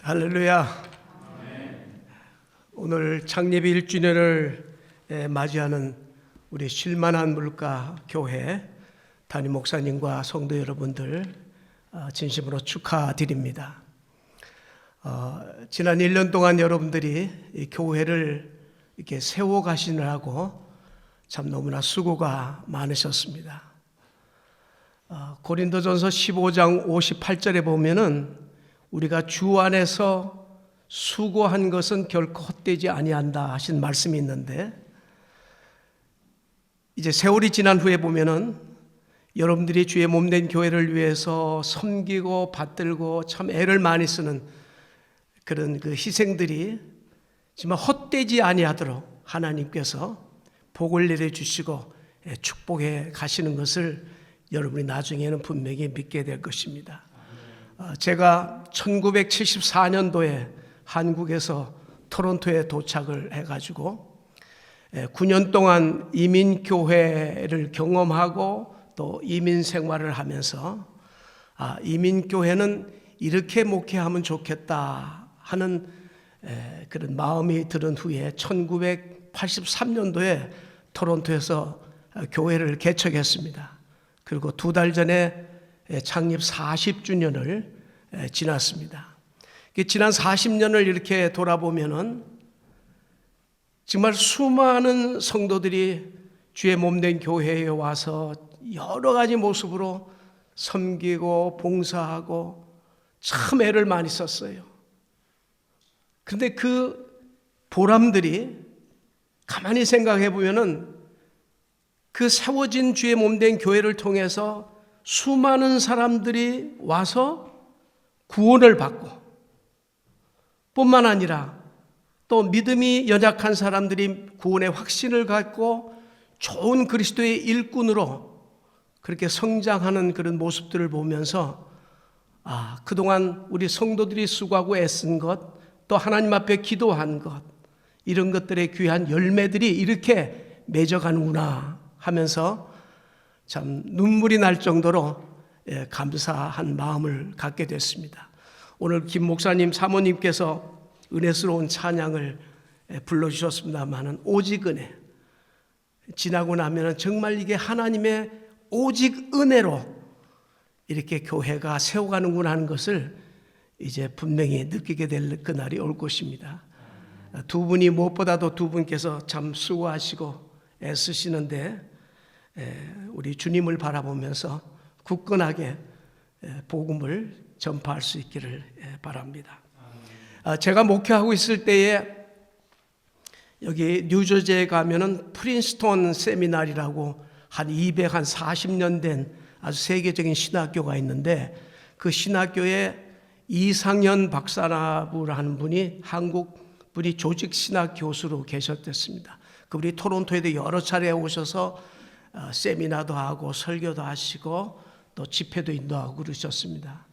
할렐루야. 오늘 창립 1주년을 맞이하는 우리 쉴만한 물가 교회 담임 목사님과 성도 여러분들 진심으로 축하드립니다. 지난 1년 동안 여러분들이 이 교회를 이렇게 세워가시느라고 참 너무나 수고가 많으셨습니다. 고린도전서 15장 58절에 보면은 우리가 주 안에서 수고한 것은 결코 헛되지 아니한다 하신 말씀이 있는데, 이제 세월이 지난 후에 보면은 여러분들이 주의 몸된 교회를 위해서 섬기고 받들고 참 애를 많이 쓰는 그런 그 희생들이 정말 헛되지 아니하도록 하나님께서 복을 내려주시고 축복해 가시는 것을 여러분이 나중에는 분명히 믿게 될 것입니다. 제가 1974년도에 한국에서 토론토에 도착을 해가지고 9년 동안 이민교회를 경험하고 또 이민 생활을 하면서 이민교회는 이렇게 목회하면 좋겠다 하는 그런 마음이 들은 후에 1983년도에 토론토에서 교회를 개척했습니다. 그리고 2달 전에 창립 40주년을 지났습니다. 지난 40년을 이렇게 돌아보면은 정말 수많은 성도들이 주의 몸된 교회에 와서 여러 가지 모습으로 섬기고 봉사하고 참 애를 많이 썼어요. 그런데 그 보람들이 가만히 생각해 보면은 그 세워진 주의 몸된 교회를 통해서 수많은 사람들이 와서 구원을 받고 뿐만 아니라 또 믿음이 연약한 사람들이 구원의 확신을 갖고 좋은 그리스도의 일꾼으로 그렇게 성장하는 그런 모습들을 보면서 그동안 우리 성도들이 수고하고 애쓴 것, 또 하나님 앞에 기도한 것, 이런 것들의 귀한 열매들이 이렇게 맺어가는구나 하면서 참 눈물이 날 정도로 감사한 마음을 갖게 됐습니다. 오늘 김 목사님 사모님께서 은혜스러운 찬양을 불러주셨습니다만은 오직 은혜, 지나고 나면 정말 이게 하나님의 오직 은혜로 이렇게 교회가 세워가는구나 하는 것을 이제 분명히 느끼게 될 그날이 올 것입니다. 두 분이 무엇보다도 두 분께서 참 수고하시고 애쓰시는데 우리 주님을 바라보면서 굳건하게 복음을 전파할 수 있기를 바랍니다. 제가 목회하고 있을 때에 여기 뉴저지에 가면은 프린스톤 세미나리라고 한 240년 된 아주 세계적인 신학교가 있는데, 그 신학교에 이상현 박사라는 분이 한국 분이 조직 신학 교수로 계셨댔습니다. 그분이 토론토에도 여러 차례 오셔서 세미나도 하고 설교도 하시고 또 집회도 인도하고 그러셨습니다.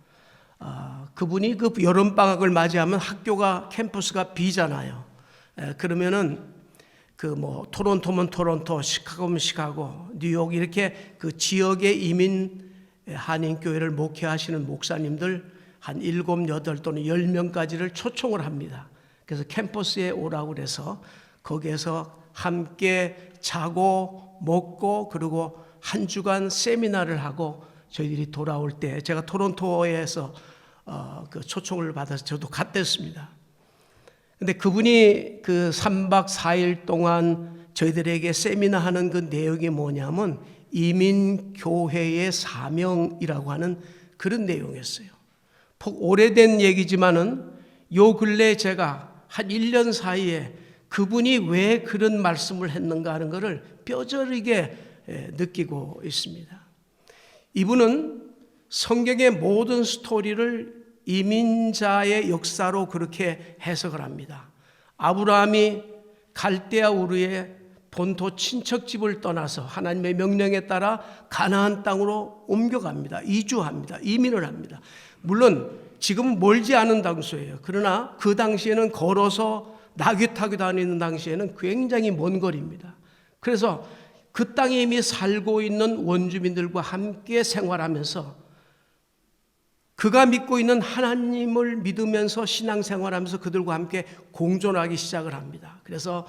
그분이 그 여름방학을 맞이하면 학교가 캠퍼스가 비잖아요. 그러면은 토론토면 토론토, 시카고면 시카고, 뉴욕 이렇게 그 지역의 이민 한인교회를 목회하시는 목사님들 한 7, 8 또는 10명까지를 초청을 합니다. 그래서 캠퍼스에 오라고 그래서 거기에서 함께 자고 먹고 그리고 한 주간 세미나를 하고 저희들이 돌아올 때 제가 토론토에서 그 초청을 받아서 저도 갔댔습니다. 근데 그분이 그 3박 4일 동안 저희들에게 세미나 하는 그 내용이 뭐냐면 이민교회의 사명이라고 하는 그런 내용이었어요. 오래된 얘기지만은 요 근래 제가 한 1년 사이에 그분이 왜 그런 말씀을 했는가 하는 것을 뼈저리게 느끼고 있습니다. 이분은 성경의 모든 스토리를 이민자의 역사로 그렇게 해석을 합니다. 아브라함이 갈대아 우르의 본토 친척집을 떠나서 하나님의 명령에 따라 가나안 땅으로 옮겨갑니다. 이주합니다. 이민을 합니다. 물론 지금 멀지 않은 장소예요. 그러나 그 당시에는 걸어서 나귀 타고 다니는 당시에는 굉장히 먼 거리입니다. 그래서 그 땅에 이미 살고 있는 원주민들과 함께 생활하면서 그가 믿고 있는 하나님을 믿으면서 신앙생활하면서 그들과 함께 공존하기 시작을 합니다. 그래서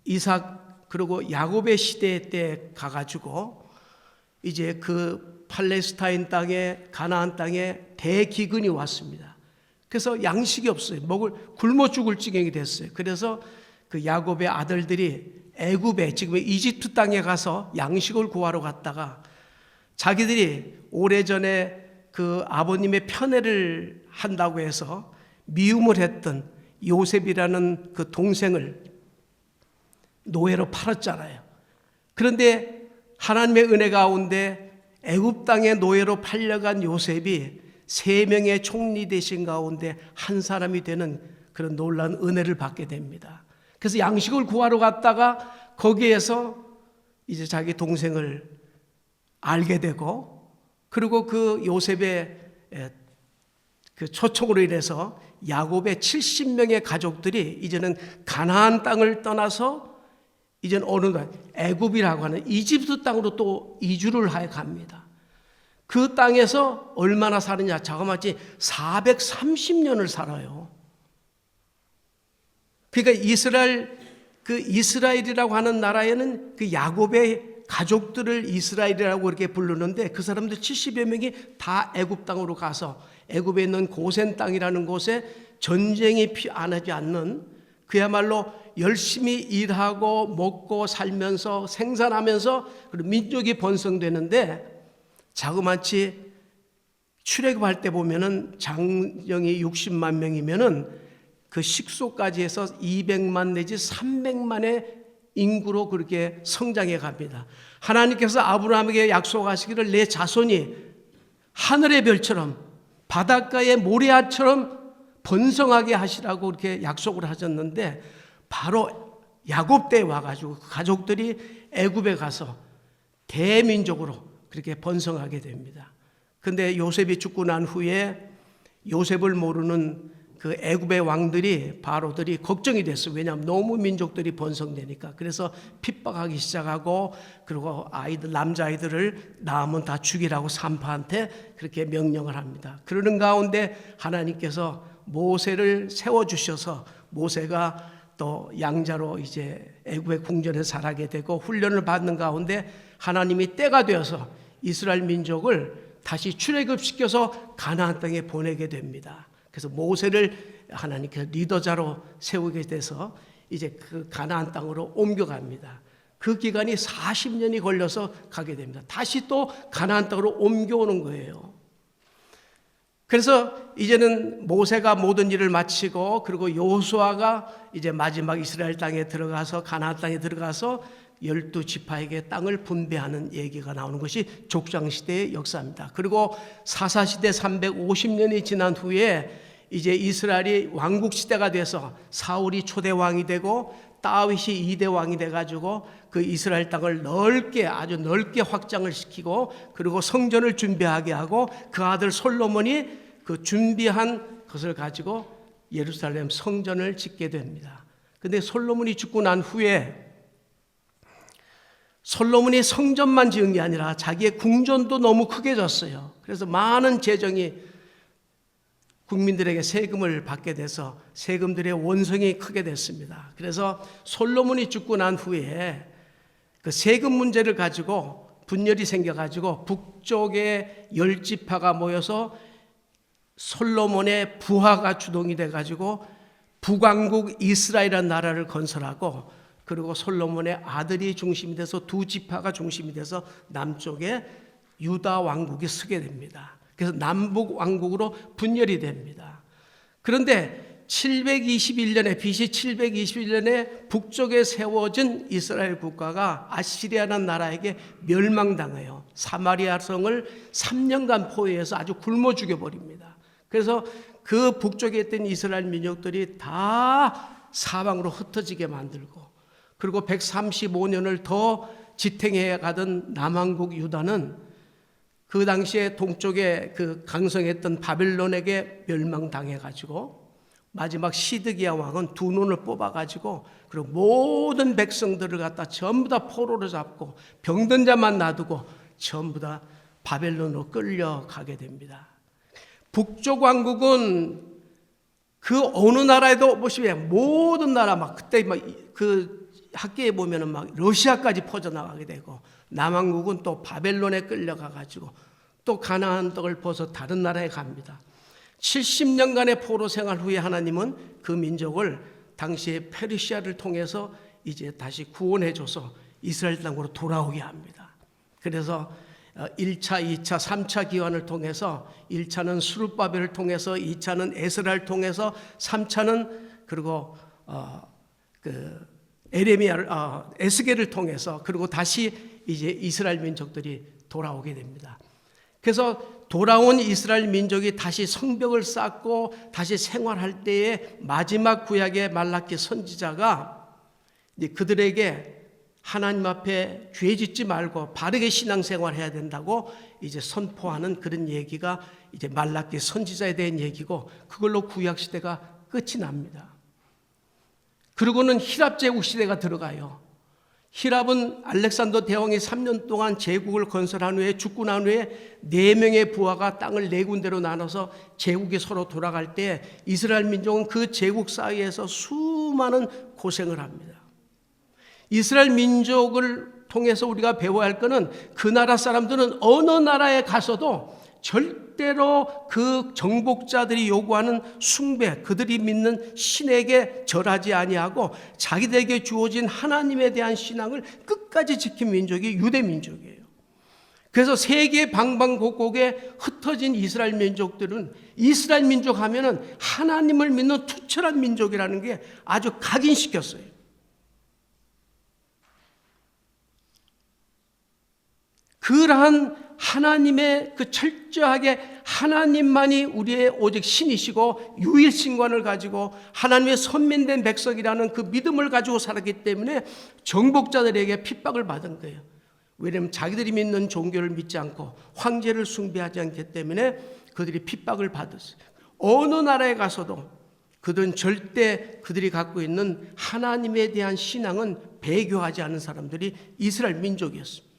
이삭 그리고 야곱의 시대 때 가가지고 이제 그 팔레스타인 땅에 가나안 땅에 대기근이 왔습니다. 그래서 양식이 없어요. 굶어 죽을 지경이 됐어요. 그래서 그 야곱의 아들들이 애굽에 지금 이집트 땅에 가서 양식을 구하러 갔다가 자기들이 오래전에 그 아버님의 편애를 한다고 해서 미움을 했던 요셉이라는 그 동생을 노예로 팔았잖아요. 그런데 하나님의 은혜 가운데 애굽 땅에 노예로 팔려간 요셉이 3명의 총리 대신 가운데 한 사람이 되는 그런 놀라운 은혜를 받게 됩니다. 그래서 양식을 구하러 갔다가 거기에서 이제 자기 동생을 알게 되고, 그리고 그 요셉의 그 초청으로 인해서 야곱의 70명의 가족들이 이제는 가나안 땅을 떠나서 이제는 어느 애굽이라고 하는 이집트 땅으로 또 이주를 하여 갑니다. 그 땅에서 얼마나 사느냐? 자그마치 430년을 살아요. 그러니까 이스라엘이라고 하는 나라에는 그 야곱의 가족들을 이스라엘이라고 이렇게 부르는데 그 사람들 70여 명이 다 애굽 땅으로 가서 애굽에 있는 고센 땅이라는 곳에 전쟁이 안 하지 않는, 그야말로 열심히 일하고 먹고 살면서 생산하면서 그리고 민족이 번성되는데, 자그마치 출애굽할 때 보면은 장정이 60만 명이면은 그 식소까지 해서 200만 내지 300만의 인구로 그렇게 성장해 갑니다. 하나님께서 아브라함에게 약속하시기를 내 자손이 하늘의 별처럼 바닷가의 모래알처럼 번성하게 하시라고 이렇게 약속을 하셨는데, 바로 야곱 때에 와가지고 가족들이 애굽에 가서 대민족으로 그렇게 번성하게 됩니다. 근데 요셉이 죽고 난 후에 요셉을 모르는 그 애굽의 왕들이, 바로들이 걱정이 됐어요. 왜냐하면 너무 민족들이 번성되니까. 그래서 핍박하기 시작하고, 그리고 남자아이들을 낳으면 다 죽이라고 산파한테 그렇게 명령을 합니다. 그러는 가운데 하나님께서 모세를 세워주셔서 모세가 또 양자로 이제 애굽의 궁전에 살게 되고 훈련을 받는 가운데 하나님이 때가 되어서 이스라엘 민족을 다시 출애굽시켜서 가나안 땅에 보내게 됩니다. 그래서 모세를 하나님께서 리더자로 세우게 돼서 이제 그 가나안 땅으로 옮겨갑니다. 그 기간이 40년이 걸려서 가게 됩니다. 다시 또 가나안 땅으로 옮겨오는 거예요. 그래서 이제는 모세가 모든 일을 마치고, 그리고 여호수아가 이제 마지막 이스라엘 땅에 들어가서 가나안 땅에 들어가서 12지파에게 땅을 분배하는 얘기가 나오는 것이 족장시대의 역사입니다. 그리고 사사시대 350년이 지난 후에 이제 이스라엘이 왕국시대가 돼서 사울이 초대왕이 되고 다윗이 2대 왕이 돼가지고 그 이스라엘 땅을 아주 넓게 확장을 시키고, 그리고 성전을 준비하게 하고 그 아들 솔로몬이 그 준비한 것을 가지고 예루살렘 성전을 짓게 됩니다. 근데 솔로몬이 죽고 난 후에 솔로몬이 성전만 지은 게 아니라 자기의 궁전도 너무 크게 졌어요. 그래서 많은 재정이 국민들에게 세금을 받게 돼서 세금들의 원성이 크게 됐습니다. 그래서 솔로몬이 죽고 난 후에 그 세금 문제를 가지고 분열이 생겨가지고 북쪽에 10지파가 모여서 솔로몬의 부하가 주동이 돼가지고 북왕국 이스라엘이라는 나라를 건설하고, 그리고 솔로몬의 아들이 중심이 돼서 2지파가 중심이 돼서 남쪽에 유다 왕국이 서게 됩니다. 그래서 남북 왕국으로 분열이 됩니다. 그런데 721년에 BC 721년에 북쪽에 세워진 이스라엘 국가가 아시리아라는 나라에게 멸망당해요. 사마리아 성을 3년간 포위해서 아주 굶어 죽여버립니다. 그래서 그 북쪽에 있던 이스라엘 민족들이 다 사방으로 흩어지게 만들고, 그리고 135년을 더 지탱해 가던 남왕국 유다는 그 당시에 동쪽에 그 강성했던 바벨론에게 멸망당해가지고 마지막 시드기야 왕은 두 눈을 뽑아가지고 그리고 모든 백성들을 갖다 전부 다 포로로 잡고 병든 자만 놔두고 전부 다 바벨론으로 끌려가게 됩니다. 북쪽 왕국은 그 어느 나라에도 보시면 모든 나라 막 그때 막 그 학계에 보면은 막 러시아까지 퍼져나가게 되고, 남왕국은 또 바벨론에 끌려가 가지고 또 가나안 떡을 벗어 다른 나라에 갑니다. 70년간의 포로 생활 후에 하나님은 그 민족을 당시에 페르시아를 통해서 이제 다시 구원해줘서 이스라엘 땅으로 돌아오게 합니다. 그래서 1차, 2차, 3차 기환을 통해서 1차는 수르바벨을 통해서 2차는 에스라를 통해서 3차는 그리고 에스겔을 통해서 그리고 다시 이제 이스라엘 민족들이 돌아오게 됩니다. 그래서 돌아온 이스라엘 민족이 다시 성벽을 쌓고 다시 생활할 때에 마지막 구약의 말라기 선지자가 이제 그들에게 하나님 앞에 죄 짓지 말고 바르게 신앙생활해야 된다고 이제 선포하는 그런 얘기가 이제 말라기 선지자에 대한 얘기고, 그걸로 구약 시대가 끝이 납니다. 그리고는 히랍 제국 시대가 들어가요. 히랍은 알렉산더 대왕이 3년 동안 제국을 건설한 후에 죽고 난 후에 4명의 부하가 땅을 4군데로 나눠서 제국이 서로 돌아갈 때 이스라엘 민족은 그 제국 사이에서 수많은 고생을 합니다. 이스라엘 민족을 통해서 우리가 배워야 할 것은 그 나라 사람들은 어느 나라에 가서도 절대로 그 정복자들이 요구하는 숭배, 그들이 믿는 신에게 절하지 아니하고 자기들에게 주어진 하나님에 대한 신앙을 끝까지 지킨 민족이 유대 민족이에요. 그래서 세계 방방곡곡에 흩어진 이스라엘 민족들은 이스라엘 민족 하면은 하나님을 믿는 투철한 민족이라는 게 아주 각인시켰어요. 그러한 하나님의 그 철저하게 하나님만이 우리의 오직 신이시고 유일신관을 가지고 하나님의 선민된 백성이라는 그 믿음을 가지고 살았기 때문에 정복자들에게 핍박을 받은 거예요. 왜냐하면 자기들이 믿는 종교를 믿지 않고 황제를 숭배하지 않기 때문에 그들이 핍박을 받았어요. 어느 나라에 가서도 그들은 절대 그들이 갖고 있는 하나님에 대한 신앙은 배교하지 않은 사람들이 이스라엘 민족이었습니다.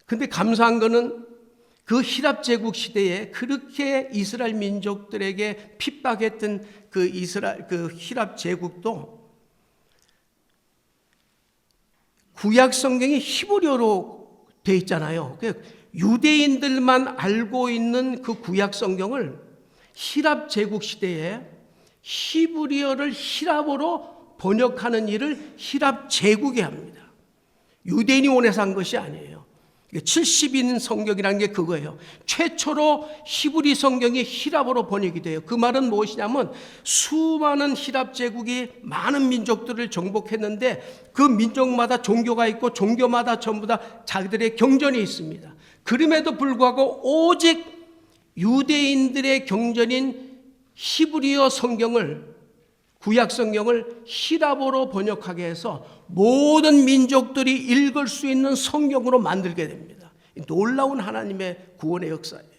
근데 감사한 거는 그 히랍 제국 시대에 그렇게 이스라엘 민족들에게 핍박했던 그 히랍 제국도 구약 성경이 히브리어로 돼 있잖아요. 유대인들만 알고 있는 그 구약 성경을 히랍 제국 시대에 히브리어를 히랍어로 번역하는 일을 히랍 제국이 합니다. 유대인이 원해서 한 것이 아니에요. 70인 성경이라는 게 그거예요. 최초로 히브리 성경이 히랍어로 번역이 돼요. 그 말은 무엇이냐면 수많은 히랍 제국이 많은 민족들을 정복했는데 그 민족마다 종교가 있고 종교마다 전부 다 자기들의 경전이 있습니다. 그럼에도 불구하고 오직 유대인들의 경전인 히브리어 성경을, 구약 성경을 히랍어로 번역하게 해서 모든 민족들이 읽을 수 있는 성경으로 만들게 됩니다. 놀라운 하나님의 구원의 역사예요.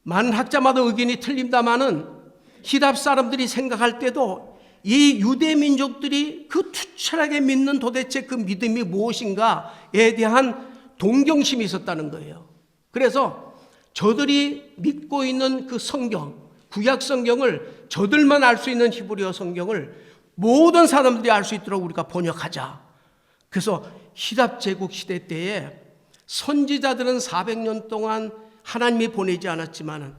많은 학자마다 의견이 틀립니다마는 히랍 사람들이 생각할 때도 이 유대 민족들이 그 투철하게 믿는 도대체 그 믿음이 무엇인가에 대한 동경심이 있었다는 거예요. 그래서 저들이 믿고 있는 그 성경, 구약 성경을 저들만 알 수 있는 히브리어 성경을 모든 사람들이 알 수 있도록 우리가 번역하자. 그래서 히랍 제국 시대 때에 선지자들은 400년 동안 하나님이 보내지 않았지만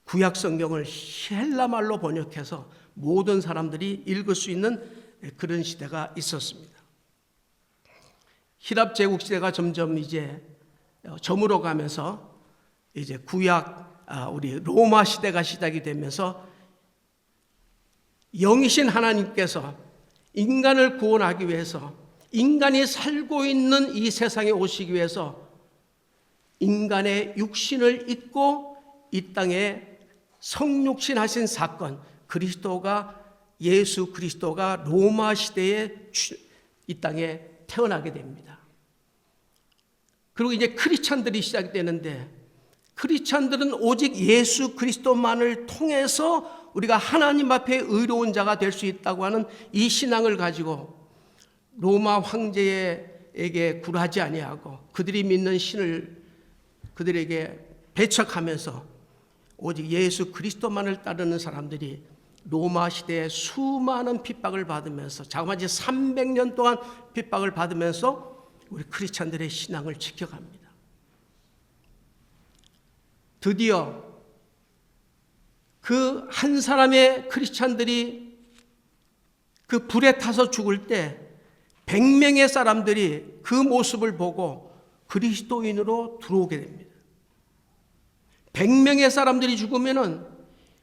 구약 성경을 헬라말로 번역해서 모든 사람들이 읽을 수 있는 그런 시대가 있었습니다. 히랍 제국 시대가 점점 이제 저물어 가면서 이제 우리 로마 시대가 시작이 되면서 영이신 하나님께서 인간을 구원하기 위해서 인간이 살고 있는 이 세상에 오시기 위해서 인간의 육신을 입고 이 땅에 성육신 하신 사건, 예수 그리스도가 로마 시대에 이 땅에 태어나게 됩니다. 그리고 이제 크리스찬들이 시작되는데 크리스찬들은 오직 예수 그리스도만을 통해서 우리가 하나님 앞에 의로운 자가 될 수 있다고 하는 이 신앙을 가지고 로마 황제에게 굴하지 아니하고 그들이 믿는 신을 그들에게 배척하면서 오직 예수 그리스도만을 따르는 사람들이 로마 시대에 수많은 핍박을 받으면서 자그마치 300년 동안 핍박을 받으면서 우리 크리스찬들의 신앙을 지켜갑니다. 드디어 그 한 사람의 크리스찬들이 그 불에 타서 죽을 때 100명의 사람들이 그 모습을 보고 그리스도인으로 들어오게 됩니다. 100명의 사람들이 죽으면은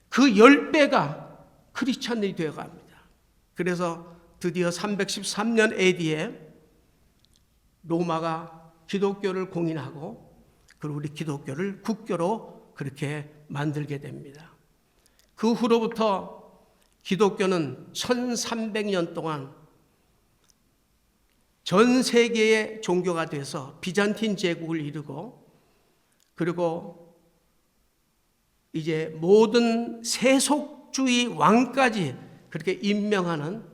그 10배가 크리스찬이 되어갑니다. 그래서 드디어 313년 AD에 로마가 기독교를 공인하고 그리고 우리 기독교를 국교로 그렇게 만들게 됩니다. 그 후로부터 기독교는 1300년 동안 전 세계의 종교가 돼서 비잔틴 제국을 이루고 그리고 이제 모든 세속주의 왕까지 그렇게 임명하는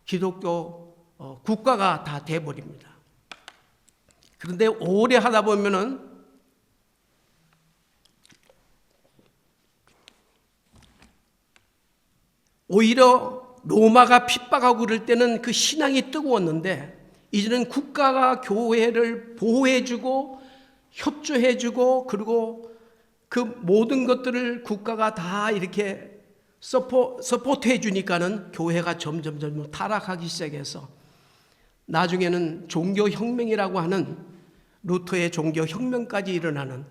기독교 국가가 다 돼버립니다. 그런데 오래 하다 보면은 오히려 로마가 핍박하고 그럴 때는 그 신앙이 뜨거웠는데 이제는 국가가 교회를 보호해주고 협조해주고 그리고 그 모든 것들을 국가가 다 이렇게 서포트해 주니까는 교회가 점점 타락하기 시작해서 나중에는 종교혁명이라고 하는 루터의 종교혁명까지 일어나는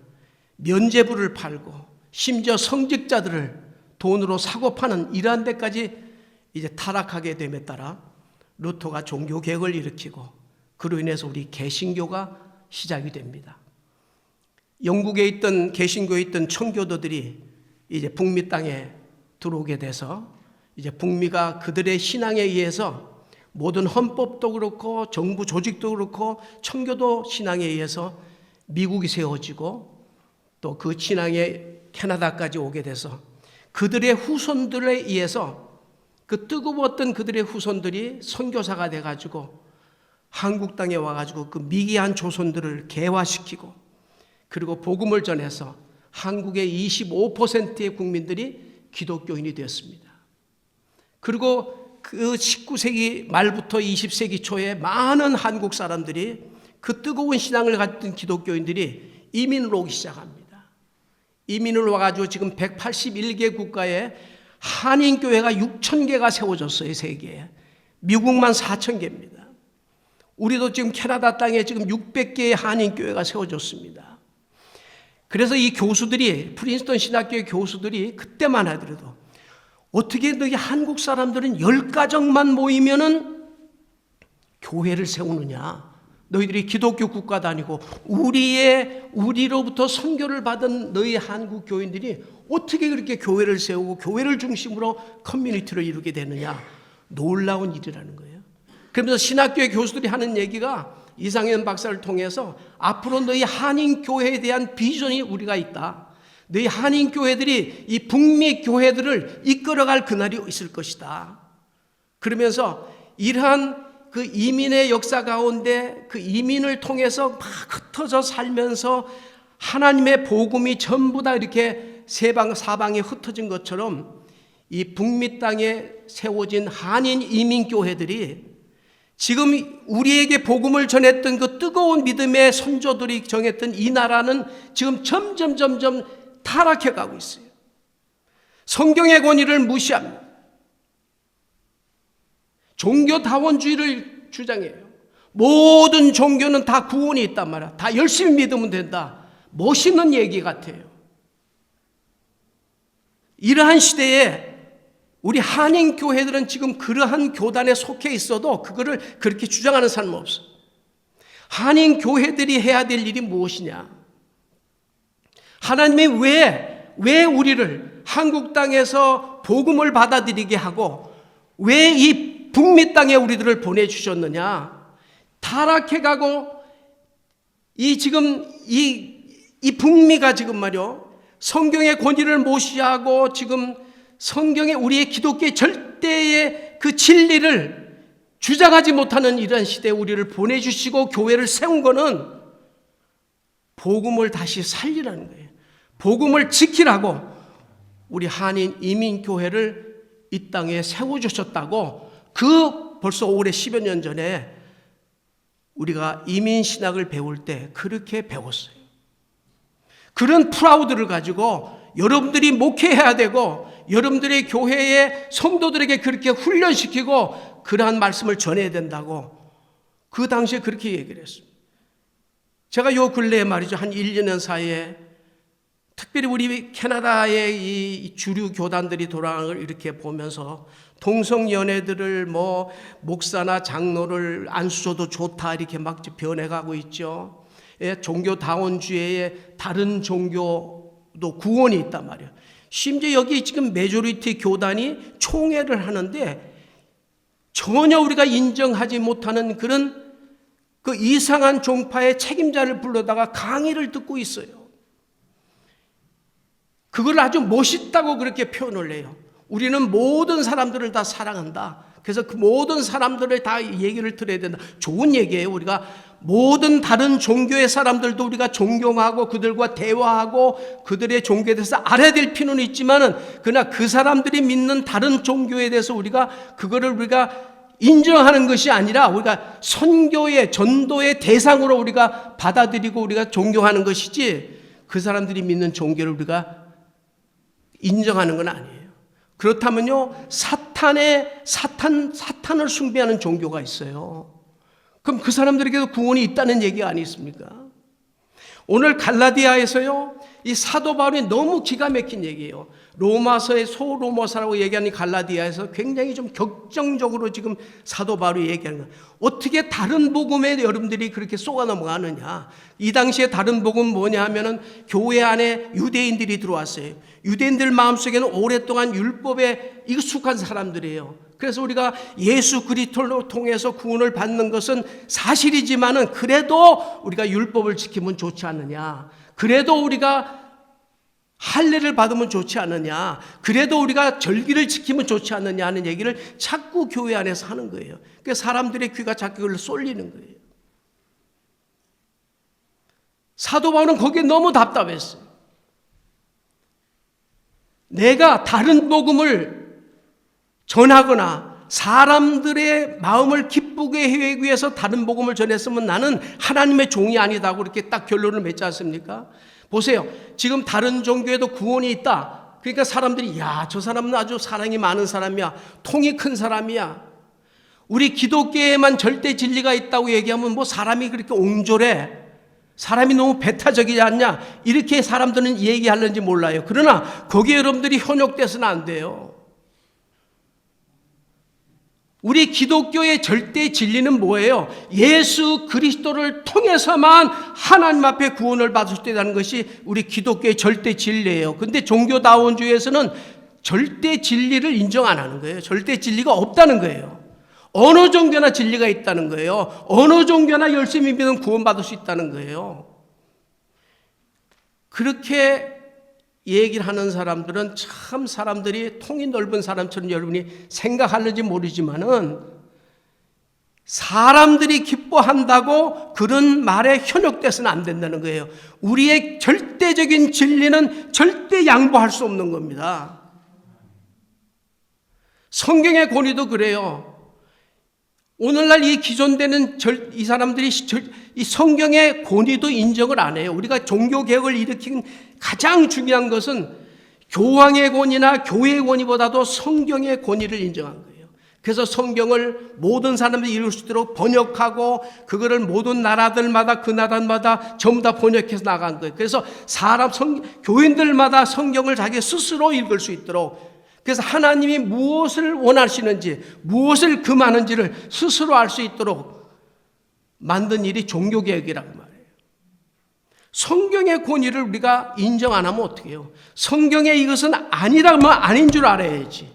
면죄부를 팔고 심지어 성직자들을 돈으로 사고 파는 이러한 데까지 이제 타락하게 됨에 따라 루터가 종교개혁을 일으키고 그로 인해서 우리 개신교가 시작이 됩니다. 영국에 있던 개신교에 있던 청교도들이 이제 북미 땅에 들어오게 돼서 이제 북미가 그들의 신앙에 의해서 모든 헌법도 그렇고 정부 조직도 그렇고 청교도 신앙에 의해서 미국이 세워지고 또 그 신앙에 캐나다까지 오게 돼서 그들의 후손들에 의해서 그 뜨거웠던 그들의 후손들이 선교사가 돼가지고 한국 땅에 와가지고 그 미개한 조선들을 개화시키고 그리고 복음을 전해서 한국의 25%의 국민들이 기독교인이 되었습니다. 그리고 그 19세기 말부터 20세기 초에 많은 한국 사람들이 그 뜨거운 신앙을 가진 기독교인들이 이민을 오기 시작합니다. 이민을 와가지고 지금 181개 국가에 한인교회가 6,000개가 세워졌어요. 세계에. 미국만 4,000개입니다. 우리도 지금 캐나다 땅에 지금 600개의 한인교회가 세워졌습니다. 그래서 이 교수들이 프린스턴 신학교의 교수들이 그때만 하더라도 어떻게 너희 한국 사람들은 10가정만 모이면은 교회를 세우느냐? 너희들이 기독교 국가 다니고 우리로부터 선교를 받은 너희 한국 교인들이 어떻게 그렇게 교회를 세우고 교회를 중심으로 커뮤니티를 이루게 되느냐? 놀라운 일이라는 거예요. 그러면서 신학교의 교수들이 하는 얘기가 이상현 박사를 통해서 앞으로 너희 한인교회에 대한 비전이 우리가 있다. 너희 한인교회들이 이 북미 교회들을 이끌어갈 그날이 있을 것이다. 그러면서 이러한 그 이민의 역사 가운데 그 이민을 통해서 막 흩어져 살면서 하나님의 복음이 전부 다 이렇게 사방에 흩어진 것처럼 이 북미 땅에 세워진 한인 이민교회들이 지금 우리에게 복음을 전했던 그 뜨거운 믿음의 선조들이 정했던 이 나라는 지금 점점 타락해 가고 있어요. 성경의 권위를 무시합니다. 종교다원주의를 주장해요. 모든 종교는 다 구원이 있단 말이야. 다 열심히 믿으면 된다. 멋있는 얘기 같아요. 이러한 시대에 우리 한인교회들은 지금 그러한 교단에 속해 있어도 그거를 그렇게 주장하는 사람은 없어. 한인교회들이 해야 될 일이 무엇이냐? 하나님이 왜 우리를 한국 땅에서 복음을 받아들이게 하고 왜 이 북미 땅에 우리들을 보내주셨느냐? 타락해가고 지금 이 북미가 지금 말이요 성경의 권위를 무시하고 지금 성경에 우리의 기독교의 절대의 그 진리를 주장하지 못하는 이런 시대에 우리를 보내주시고 교회를 세운 거는 복음을 다시 살리라는 거예요. 복음을 지키라고 우리 한인 이민교회를 이 땅에 세워주셨다고 벌써 올해 10여 년 전에 우리가 이민신학을 배울 때 그렇게 배웠어요. 그런 프라우드를 가지고 여러분들이 목회해야 되고 여러분들의 교회의 성도들에게 그렇게 훈련시키고 그러한 말씀을 전해야 된다고 그 당시에 그렇게 얘기를 했습니다. 제가 요 근래에 말이죠. 한 1, 2년 사이에 특별히 우리 캐나다의 이 주류 교단들이 돌아가는 걸 이렇게 보면서 동성연애들을 뭐 목사나 장로를 안 쓰셔도 좋다 이렇게 막 변해가고 있죠. 예, 종교다원주의에 다른 종교도 구원이 있단 말이에요. 심지어 여기 지금 메조리티 교단이 총회를 하는데 전혀 우리가 인정하지 못하는 그런 그 이상한 종파의 책임자를 불러다가 강의를 듣고 있어요. 그걸 아주 멋있다고 그렇게 표현을 해요. 우리는 모든 사람들을 다 사랑한다. 그래서 그 모든 사람들을 다 얘기를 들어야 된다. 좋은 얘기예요. 우리가 모든 다른 종교의 사람들도 우리가 존경하고 그들과 대화하고 그들의 종교에 대해서 알아야 될 필요는 있지만은 그러나 그 사람들이 믿는 다른 종교에 대해서 우리가 그거를 우리가 인정하는 것이 아니라 우리가 선교의 전도의 대상으로 우리가 받아들이고 우리가 존경하는 것이지 그 사람들이 믿는 종교를 우리가 인정하는 건 아니에요. 그렇다면요, 사탄을 숭배하는 종교가 있어요. 그럼 그 사람들에게도 구원이 있다는 얘기가 아니겠습니까? 오늘 갈라디아에서요, 이 사도 바울이 너무 기가 막힌 얘기예요. 로마서의 소로마서라고 얘기하는 갈라디아에서 굉장히 좀 격정적으로 지금 사도 바울이 얘기하는 거예요. 어떻게 다른 복음에 여러분들이 그렇게 속아 넘어가느냐. 이 당시에 다른 복음 뭐냐 하면은 교회 안에 유대인들이 들어왔어요. 유대인들 마음속에는 오랫동안 율법에 익숙한 사람들이에요. 그래서 우리가 예수 그리스도를 통해서 구원을 받는 것은 사실이지만은 그래도 우리가 율법을 지키면 좋지 않느냐. 그래도 우리가 할례를 받으면 좋지 않느냐. 그래도 우리가 절기를 지키면 좋지 않느냐 하는 얘기를 자꾸 교회 안에서 하는 거예요. 그러니까 사람들의 귀가 자꾸 그걸 쏠리는 거예요. 사도 바울은 거기에 너무 답답했어요. 내가 다른 복음을 전하거나 사람들의 마음을 기쁘게 하기 위해서 다른 복음을 전했으면 나는 하나님의 종이 아니다고 그렇게 딱 결론을 맺지 않습니까? 보세요. 지금 다른 종교에도 구원이 있다. 그러니까 사람들이 야, 저 사람은 아주 사랑이 많은 사람이야. 통이 큰 사람이야. 우리 기독교에만 절대 진리가 있다고 얘기하면 뭐 사람이 그렇게 옹졸해. 사람이 너무 배타적이지 않냐. 이렇게 사람들은 얘기하는지 몰라요. 그러나 거기에 여러분들이 현혹돼서는 안 돼요. 우리 기독교의 절대 진리는 뭐예요? 예수 그리스도를 통해서만 하나님 앞에 구원을 받을 수 있다는 것이 우리 기독교의 절대 진리예요. 근데 종교다원주의에서는 절대 진리를 인정 안 하는 거예요. 절대 진리가 없다는 거예요. 어느 종교나 진리가 있다는 거예요. 어느 종교나 열심히 믿으면 구원받을 수 있다는 거예요. 그렇게 얘기를 하는 사람들은 참 사람들이 통이 넓은 사람처럼 여러분이 생각하는지 모르지만은 사람들이 기뻐한다고 그런 말에 현혹돼서는 안 된다는 거예요. 우리의 절대적인 진리는 절대 양보할 수 없는 겁니다. 성경의 권위도 그래요. 오늘날 이 기존되는 이 사람들이 이 성경의 권위도 인정을 안 해요. 우리가 종교개혁을 일으킨 가장 중요한 것은 교황의 권위나 교회의 권위보다도 성경의 권위를 인정한 거예요. 그래서 성경을 모든 사람들이 읽을 수 있도록 번역하고 그거를 모든 나라들마다 그 나라마다 전부 다 번역해서 나간 거예요. 그래서 교인들마다 성경을 자기 스스로 읽을 수 있도록, 그래서 하나님이 무엇을 원하시는지 무엇을 금하는지를 스스로 알 수 있도록 만든 일이 종교개혁이라고 말해요. 성경의 권위를 우리가 인정 안 하면 어떻게 해요? 성경의 이것은 아니라면 아닌 줄 알아야지.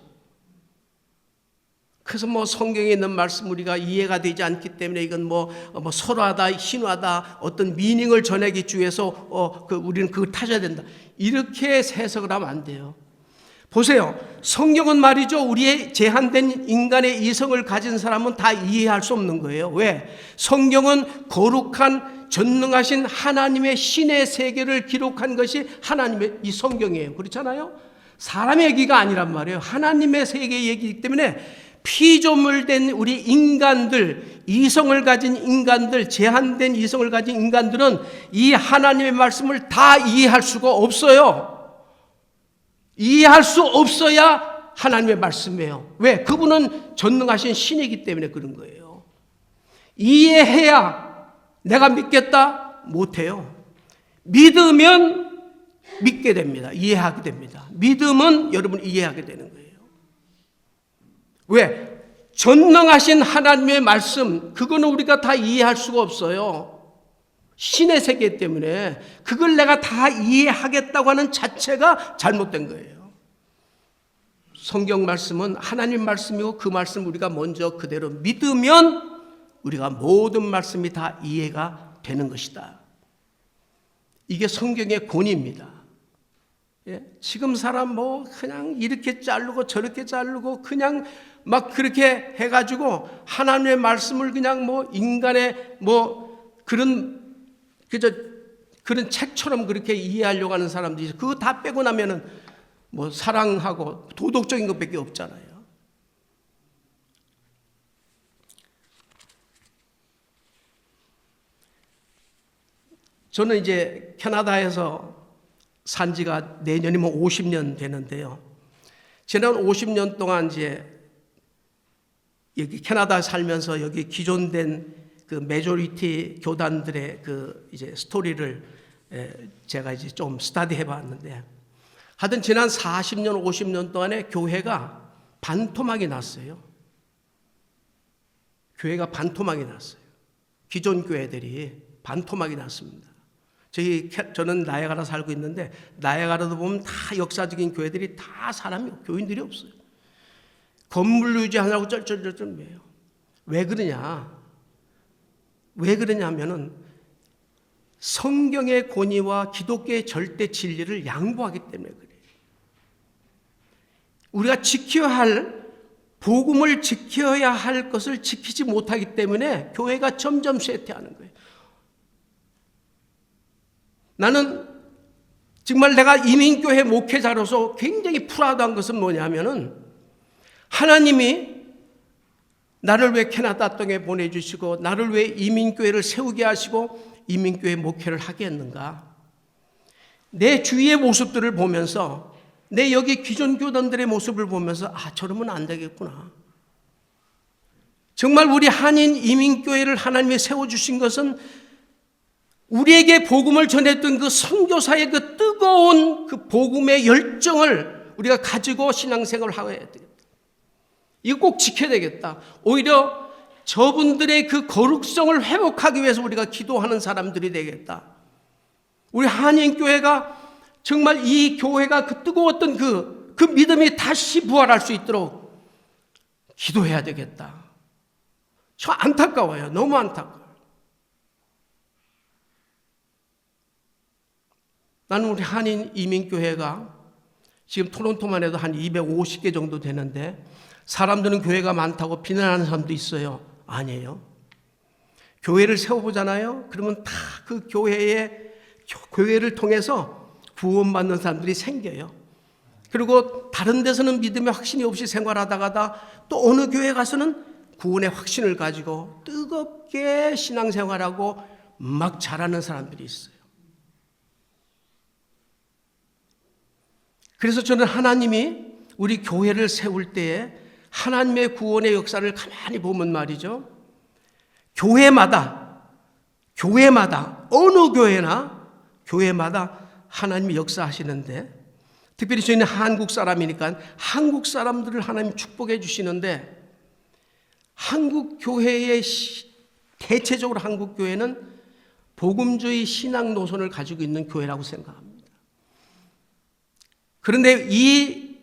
그래서 뭐 성경에 있는 말씀 우리가 이해가 되지 않기 때문에 이건 뭐 설화다, 신화다, 어떤 미닝을 전하기 위해서 우리는 그걸 타셔야 된다. 이렇게 해석을 하면 안 돼요. 보세요. 성경은 말이죠. 우리의 제한된 인간의 이성을 가진 사람은 다 이해할 수 없는 거예요. 왜? 성경은 거룩한 전능하신 하나님의 신의 세계를 기록한 것이 하나님의 이 성경이에요. 그렇잖아요? 사람의 얘기가 아니란 말이에요. 하나님의 세계의 얘기이기 때문에 피조물된 우리 인간들, 이성을 가진 인간들, 제한된 이성을 가진 인간들은 이 하나님의 말씀을 다 이해할 수가 없어요. 이해할 수 없어야 하나님의 말씀이에요. 왜? 그분은 전능하신 신이기 때문에 그런 거예요. 이해해야 내가 믿겠다? 못해요. 믿으면 믿게 됩니다. 이해하게 됩니다. 믿음은 여러분 이해하게 되는 거예요. 왜? 전능하신 하나님의 말씀, 그거는 우리가 다 이해할 수가 없어요. 신의 세계 때문에 그걸 내가 다 이해하겠다고 하는 자체가 잘못된 거예요. 성경 말씀은 하나님 말씀이고 그 말씀 우리가 먼저 그대로 믿으면 우리가 모든 말씀이 다 이해가 되는 것이다. 이게 성경의 권위입니다. 예? 지금 사람 뭐 그냥 이렇게 자르고 저렇게 자르고 그냥 막 그렇게 해가지고 하나님의 말씀을 그냥 뭐 인간의 뭐 그런 책처럼 그렇게 이해하려고 하는 사람들이 있어요. 그거 다 빼고 나면은 뭐 사랑하고 도덕적인 것밖에 없잖아요. 저는 이제 캐나다에서 산 지가 내년이면 50년 되는데요. 지난 50년 동안 이제 여기 캐나다에 살면서 여기 기존된 그 메조리티 교단들의 그 이제 스토리를 제가 이제 좀 스터디해 봤는데, 하여튼 지난 40년, 50년 동안에 교회가 반토막이 났어요. 교회가 반토막이 났어요. 기존 교회들이 반토막이 났습니다. 저는 나야가라 살고 있는데 나야가라도 보면 다 역사적인 교회들이 다 사람이 교인들이 없어요. 건물 유지하느라고 쩔쩔쩔쩔매요. 왜 그러냐? 왜 그러냐면은 성경의 권위와 기독교의 절대 진리를 양보하기 때문에 그래요. 우리가 지켜야 할 복음을 지켜야 할 것을 지키지 못하기 때문에 교회가 점점 쇠퇴하는 거예요. 나는 정말 내가 이민교회 목회자로서 굉장히 프라우드한 것은 뭐냐면은 하나님이 나를 왜 캐나다 땅에 보내주시고 나를 왜 이민교회를 세우게 하시고 이민교회 목회를 하게 했는가. 내 주위의 모습들을 보면서 내 여기 기존 교단들의 모습을 보면서 저러면 안 되겠구나. 정말 우리 한인 이민교회를 하나님이 세워주신 것은 우리에게 복음을 전했던 그 선교사의 그 뜨거운 그 복음의 열정을 우리가 가지고 신앙생활을 하게 해야 되겠다. 이거 꼭 지켜야 되겠다. 오히려 저분들의 그 거룩성을 회복하기 위해서 우리가 기도하는 사람들이 되겠다. 우리 한인교회가 정말 이 교회가 그 뜨거웠던 그 믿음이 다시 부활할 수 있도록 기도해야 되겠다. 저 안타까워요. 너무 안타까워요. 나는 우리 한인 이민교회가 지금 토론토만 해도 한 250개 정도 되는데 사람들은 교회가 많다고 비난하는 사람도 있어요. 아니에요. 교회를 세워보잖아요. 그러면 다 그 교회를 통해서 구원받는 사람들이 생겨요. 그리고 다른 데서는 믿음의 확신이 없이 생활하다가 또 어느 교회 가서는 구원의 확신을 가지고 뜨겁게 신앙생활하고 막 자라는 사람들이 있어요. 그래서 저는 하나님이 우리 교회를 세울 때에 하나님의 구원의 역사를 가만히 보면 말이죠. 교회마다 어느 교회마다 하나님이 역사하시는데, 특별히 저희는 한국 사람이니까 한국 사람들을 하나님 축복해 주시는데, 한국 교회의 대체적으로 한국 교회는 복음주의 신앙 노선을 가지고 있는 교회라고 생각합니다. 그런데 이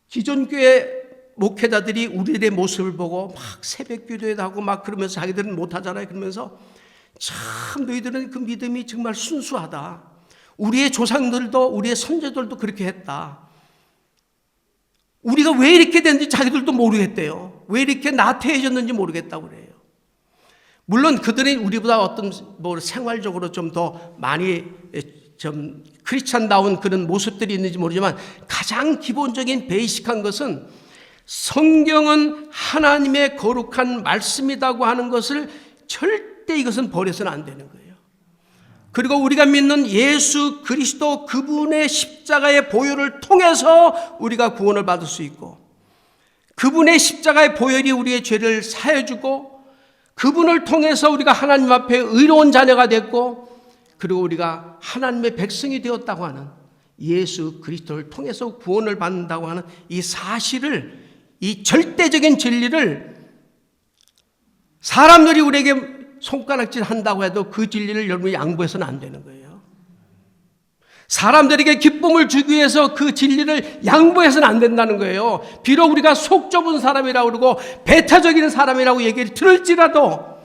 기존 교회 목회자들이 우리들의 모습을 보고 막 새벽 기도회도 하고 막 그러면서 자기들은 못하잖아요. 그러면서 참 너희들은 그 믿음이 정말 순수하다. 우리의 조상들도 우리의 선조들도 그렇게 했다. 우리가 왜 이렇게 됐는지 자기들도 모르겠대요. 왜 이렇게 나태해졌는지 모르겠다고 그래요. 물론 그들이 우리보다 어떤 생활적으로 좀 더 많이 좀 크리스찬다운 그런 모습들이 있는지 모르지만 가장 기본적인 베이식한 것은 성경은 하나님의 거룩한 말씀이라고 하는 것을 절대 이것은 버려서는 안 되는 거예요. 그리고 우리가 믿는 예수 그리스도 그분의 십자가의 보혈을 통해서 우리가 구원을 받을 수 있고, 그분의 십자가의 보혈이 우리의 죄를 사해주고, 그분을 통해서 우리가 하나님 앞에 의로운 자녀가 됐고, 그리고 우리가 하나님의 백성이 되었다고 하는 예수 그리스도를 통해서 구원을 받는다고 하는 이 사실을, 이 절대적인 진리를 사람들이 우리에게 손가락질 한다고 해도 그 진리를 여러분이 양보해서는 안 되는 거예요. 사람들에게 기쁨을 주기 위해서 그 진리를 양보해서는 안 된다는 거예요. 비록 우리가 속 좁은 사람이라고 그러고 배타적인 사람이라고 얘기를 들을지라도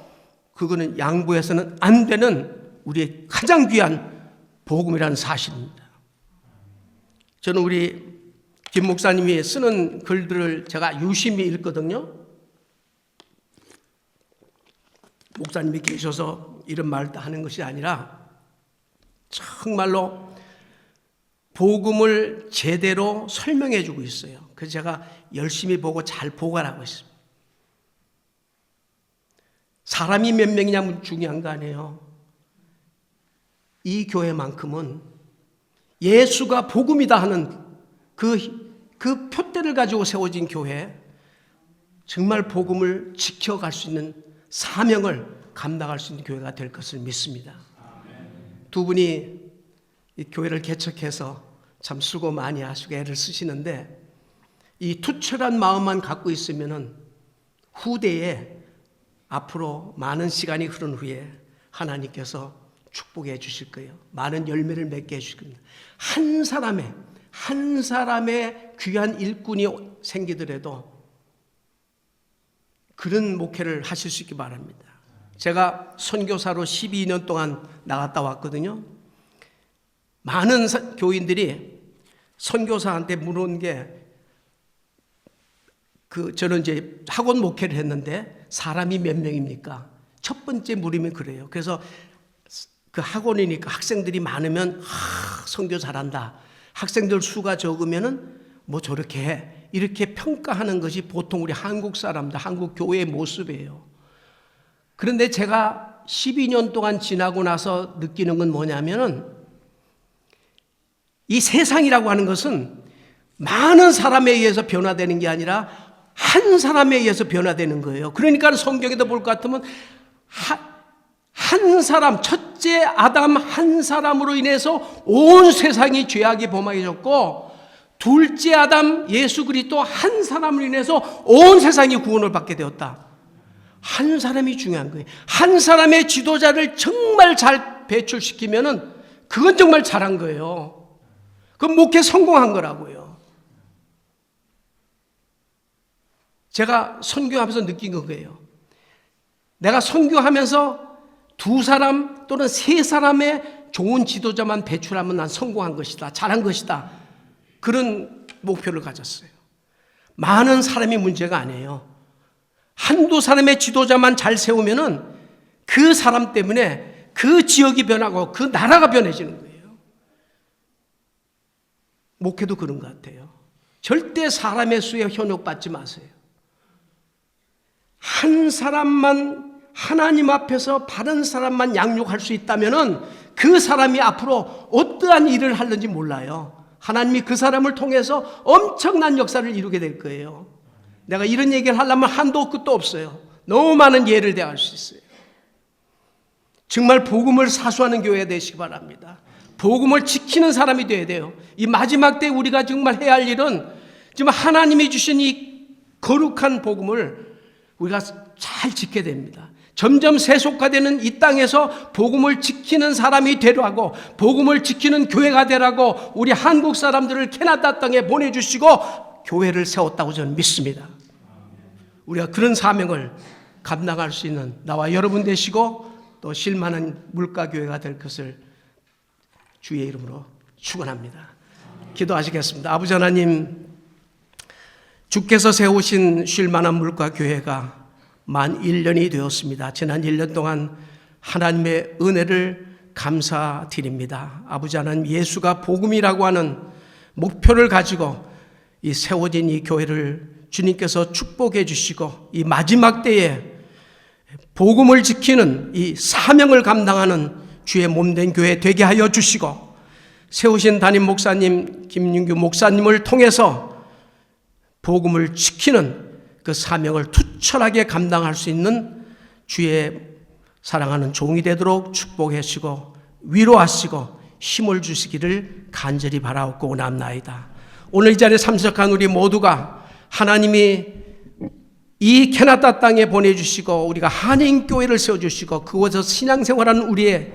그거는 양보해서는 안 되는 우리의 가장 귀한 복음이라는 사실입니다. 저는 우리 김 목사님이 쓰는 글들을 제가 유심히 읽거든요. 목사님이 계셔서 이런 말을 하는 것이 아니라 정말로 복음을 제대로 설명해 주고 있어요. 그래서 제가 열심히 보고 잘 보관하고 있습니다. 사람이 몇 명이냐면 중요한 거 아니에요. 이 교회만큼은 예수가 복음이다 하는 그 표대를 가지고 세워진 교회, 정말 복음을 지켜갈 수 있는 사명을 감당할 수 있는 교회가 될 것을 믿습니다. 두 분이 이 교회를 개척해서 참 수고 많이 하시고 애를 쓰시는데, 이 투철한 마음만 갖고 있으면은 후대에 앞으로 많은 시간이 흐른 후에 하나님께서 축복해 주실 거예요. 많은 열매를 맺게 해 주실 겁니다. 한 사람의 귀한 일꾼이 생기더라도 그런 목회를 하실 수 있기 바랍니다. 제가 선교사로 12년 동안 나갔다 왔거든요. 많은 교인들이 선교사한테 물은 게, 저는 이제 학원 목회를 했는데 사람이 몇 명입니까? 첫 번째 물음이 그래요. 그래서 그 학원이니까 학생들이 많으면 선교 잘한다. 학생들 수가 적으면은 뭐 저렇게 해. 이렇게 평가하는 것이 보통 우리 한국 사람들, 한국 교회의 모습이에요. 그런데 제가 12년 동안 지나고 나서 느끼는 건 뭐냐면은, 이 세상이라고 하는 것은 많은 사람에 의해서 변화되는 게 아니라 한 사람에 의해서 변화되는 거예요. 그러니까 성경에도 볼 것 같으면 한 사람, 첫째 아담 한 사람으로 인해서 온 세상이 죄악이 범하여졌고, 둘째 아담 예수 그리스도 한 사람으로 인해서 온 세상이 구원을 받게 되었다. 한 사람이 중요한 거예요. 한 사람의 지도자를 정말 잘 배출시키면은 그건 정말 잘한 거예요. 그건 목회 성공한 거라고요. 제가 선교하면서 느낀 거예요. 내가 선교하면서 두 사람 또는 세 사람의 좋은 지도자만 배출하면 난 성공한 것이다. 잘한 것이다. 그런 목표를 가졌어요. 많은 사람이 문제가 아니에요. 한두 사람의 지도자만 잘 세우면은 그 사람 때문에 그 지역이 변하고 그 나라가 변해지는 거예요. 목회도 그런 것 같아요. 절대 사람의 수에 현혹받지 마세요. 한 사람만, 하나님 앞에서 바른 사람만 양육할 수 있다면은 그 사람이 앞으로 어떠한 일을 하는지 몰라요. 하나님이 그 사람을 통해서 엄청난 역사를 이루게 될 거예요. 내가 이런 얘기를 하려면 한도 끝도 없어요. 너무 많은 예를 대할 수 있어요. 정말 복음을 사수하는 교회가 되시기 바랍니다. 복음을 지키는 사람이 되어야 돼요. 이 마지막 때 우리가 정말 해야 할 일은 지금 하나님이 주신 이 거룩한 복음을 우리가 잘 지켜야 됩니다. 점점 세속화되는 이 땅에서 복음을 지키는 사람이 되라고, 복음을 지키는 교회가 되라고 우리 한국 사람들을 캐나다 땅에 보내주시고 교회를 세웠다고 저는 믿습니다. 우리가 그런 사명을 감당할 수 있는 나와 여러분 되시고 또 실만한 물가교회가 될 것을 주의 이름으로 축원합니다. 기도하시겠습니다. 아버지 하나님, 주께서 세우신 쉴만한 물가교회가 만 1년이 되었습니다. 지난 1년 동안 하나님의 은혜를 감사드립니다. 아버지 하나님, 예수가 복음이라고 하는 목표를 가지고 이 세워진 이 교회를 주님께서 축복해 주시고 이 마지막 때에 복음을 지키는 이 사명을 감당하는 주의 몸된 교회 되게 하여 주시고, 세우신 담임 목사님 김윤규 목사님을 통해서 복음을 지키는 그 사명을 투철하게 감당할 수 있는 주의 사랑하는 종이 되도록 축복해 주시고 위로하시고 힘을 주시기를 간절히 바라옵고 원합나이다. 오늘 이 자리에 참석한 우리 모두가 하나님이 이 캐나다 땅에 보내주시고 우리가 한인교회를 세워주시고 그곳에서 신앙생활하는 우리의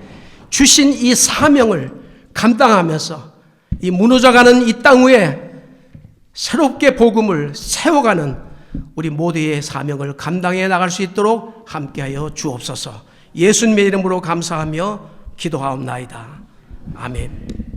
주신 이 사명을 감당하면서 이 무너져가는 이 땅 위에 새롭게 복음을 세워가는 우리 모두의 사명을 감당해 나갈 수 있도록 함께하여 주옵소서. 예수님의 이름으로 감사하며 기도하옵나이다. 아멘.